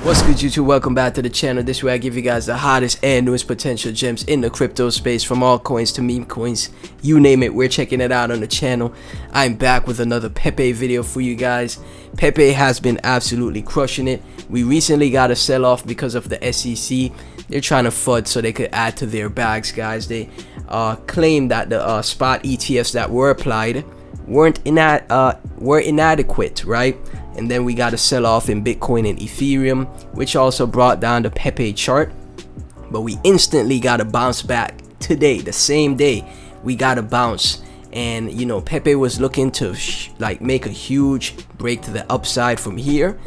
What's good, YouTube? Welcome back to the channel. This way I give you guys the hottest and newest potential gems in the crypto space, from altcoins to meme coins, you name it, we're checking it out on the channel. I'm back with another Pepe video for you guys. Pepe has been absolutely crushing it. We recently got a sell-off because of the SEC. They're trying to FUD so they could add to their bags, guys. They claim that the spot ETFs that were applied were inadequate, right? And then we got a sell-off in Bitcoin and Ethereum, which also brought down the Pepe chart. But we instantly got a bounce back today, the same day. We got a bounce, and you know, Pepe was looking to make a huge break to the upside from here,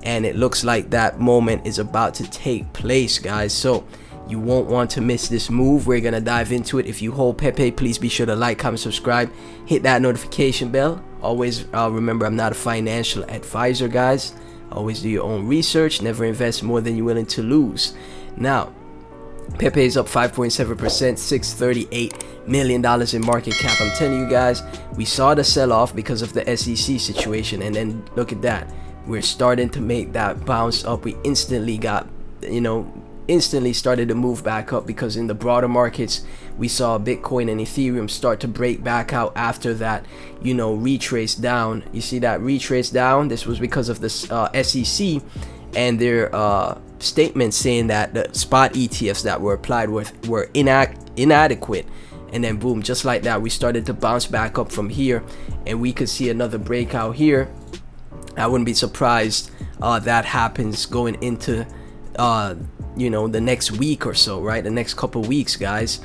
and it looks like that moment is about to take place, guys. So you won't want to miss this move. We're gonna dive into it. If you hold Pepe, please be sure to like, comment, subscribe, hit that notification bell. Always remember, I'm not a financial advisor, guys. Always do your own research. Never invest more than you're willing to lose. Now, Pepe is up 5.7%, $638 million in market cap. I'm telling you guys, we saw the sell-off because of the SEC situation, and then look at that. We're starting to make that bounce up. We instantly got, instantly started to move back up, because in the broader markets we saw Bitcoin and Ethereum start to break back out after that, retrace down. You see that retrace down? This was because of the SEC and their statement saying that the spot ETFs that were applied were inadequate. And then boom, just like that, we started to bounce back up from here, and we could see another breakout here. I wouldn't be surprised that happens going into the next week or so, right? The next couple weeks, guys.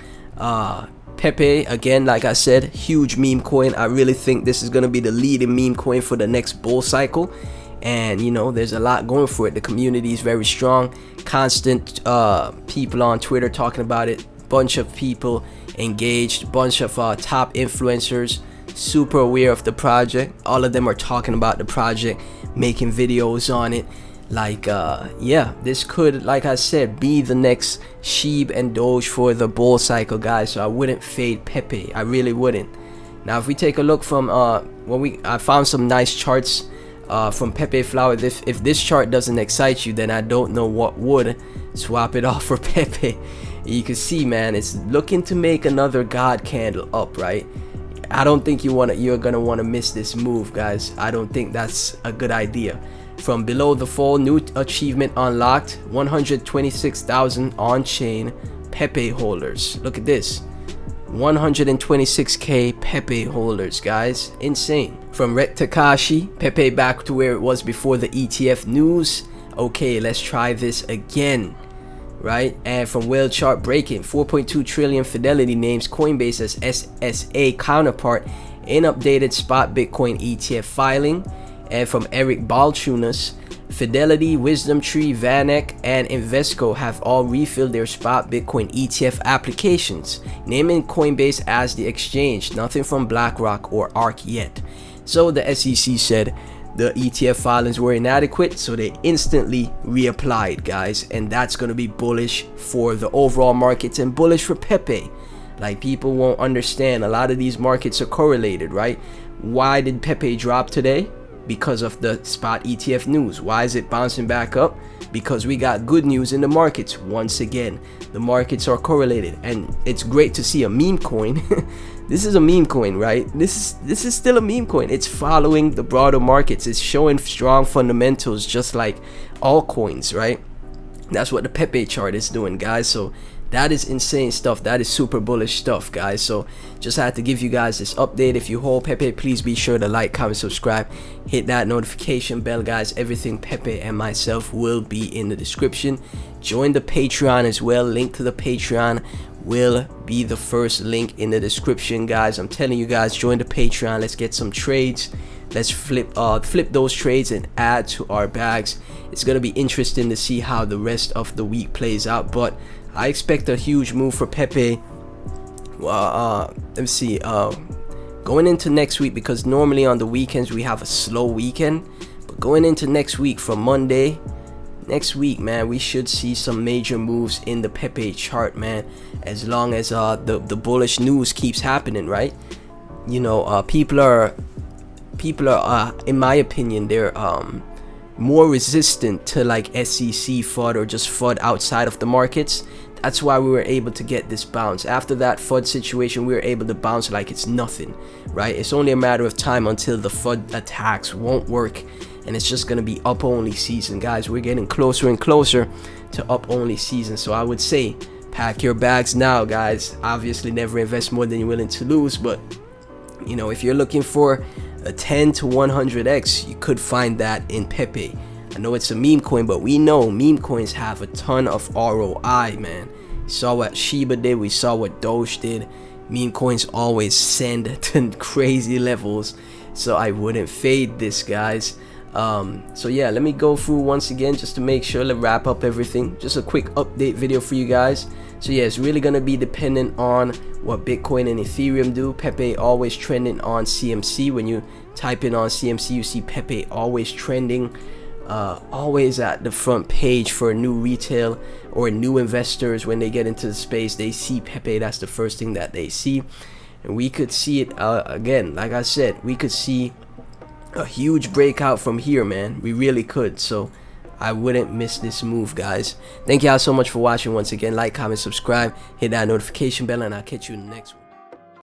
Pepe, again, like I said, huge meme coin. I really think this is going to be the leading meme coin for the next bull cycle. And there's a lot going for it. The community is very strong. Constant people on Twitter talking about it. Bunch of people engaged. Bunch of top influencers super aware of the project. All of them are talking about the project, making videos on it. Yeah, this could, like I said, be the next shiba and doge for the bull cycle, guys. So I wouldn't fade Pepe. I really wouldn't. Now, if we take a look from I found some nice charts from Pepe Flower. If this chart doesn't excite you, then I don't know what would. Swap it off for Pepe. You can see, man, it's looking to make another god candle up, right? I don't think you're gonna want to miss this move, guys. I don't think that's a good idea. From below the fall, new achievement unlocked, 126,000 on-chain Pepe holders. Look at this, 126k Pepe holders, guys. Insane. From Ret Takashi, Pepe back to where it was before the ETF news. Okay, let's try this again, right? And from whale chart breaking, 4.2 trillion Fidelity names Coinbase as SSA counterpart in updated spot Bitcoin ETF filing. And from Eric Balchunas, Fidelity, Wisdom Tree, VanEck, and Invesco have all refilled their spot Bitcoin ETF applications, naming Coinbase as the exchange. Nothing from BlackRock or ARK yet. So the SEC said the ETF filings were inadequate, so they instantly reapplied, guys. And that's going to be bullish for the overall markets and bullish for Pepe. Like, people won't understand. A lot of these markets are correlated, right? Why did Pepe drop today? Because of the spot ETF news. Why is it bouncing back up? Because we got good news in the markets. Once again, the markets are correlated, and it's great to see a meme coin. This is a meme coin, right? This is still a meme coin. It's following the broader markets. It's showing strong fundamentals, just like altcoins, right? That's what the Pepe chart is doing, guys. So that is insane stuff. That is super bullish stuff, guys. So just had to give you guys this update. If you hold Pepe, please be sure to like, comment, subscribe, hit that notification bell, guys. Everything Pepe and myself will be in the description. Join the Patreon as well. Link to the Patreon will be the first link in the description, guys. I'm telling you guys, join the Patreon. Let's get some trades. Let's flip those trades and add to our bags. It's gonna be interesting to see how the rest of the week plays out, but I expect a huge move for Pepe. Let's see, going into next week, because normally on the weekends we have a slow weekend, but going into next week, from Monday next week, man, we should see some major moves in the Pepe chart, man, as long as the bullish news keeps happening, right? People are in my opinion, they're more resistant to like SEC FUD or just FUD outside of the markets. That's why we were able to get this bounce. After that FUD situation, we were able to bounce like it's nothing, right? It's only a matter of time until the FUD attacks won't work, and it's just gonna be up only season, guys. We're getting closer and closer to up only season. So I would say pack your bags now, guys. Obviously never invest more than you're willing to lose, but you know, if you're looking for a 10 to 100x, you could find that in Pepe. I know it's a meme coin, but we know meme coins have a ton of ROI, man. We saw what Shiba did, we saw what Doge did. Meme coins always send to crazy levels, so I wouldn't fade this, guys. So yeah, let me go through once again just to make sure to wrap up everything. Just a quick update video for you guys. So yeah, it's really gonna be dependent on what Bitcoin and Ethereum do. Pepe always trending on CMC. When you type in on CMC, you see Pepe always trending, always at the front page for new retail or new investors. When they get into the space, they see Pepe. That's the first thing that they see, and we could see it again. Like I said, we could see a huge breakout from here, man. We really could. So I wouldn't miss this move, guys. Thank y'all so much for watching. Once again, like, comment, subscribe, hit that notification bell, and I'll catch you in the next one.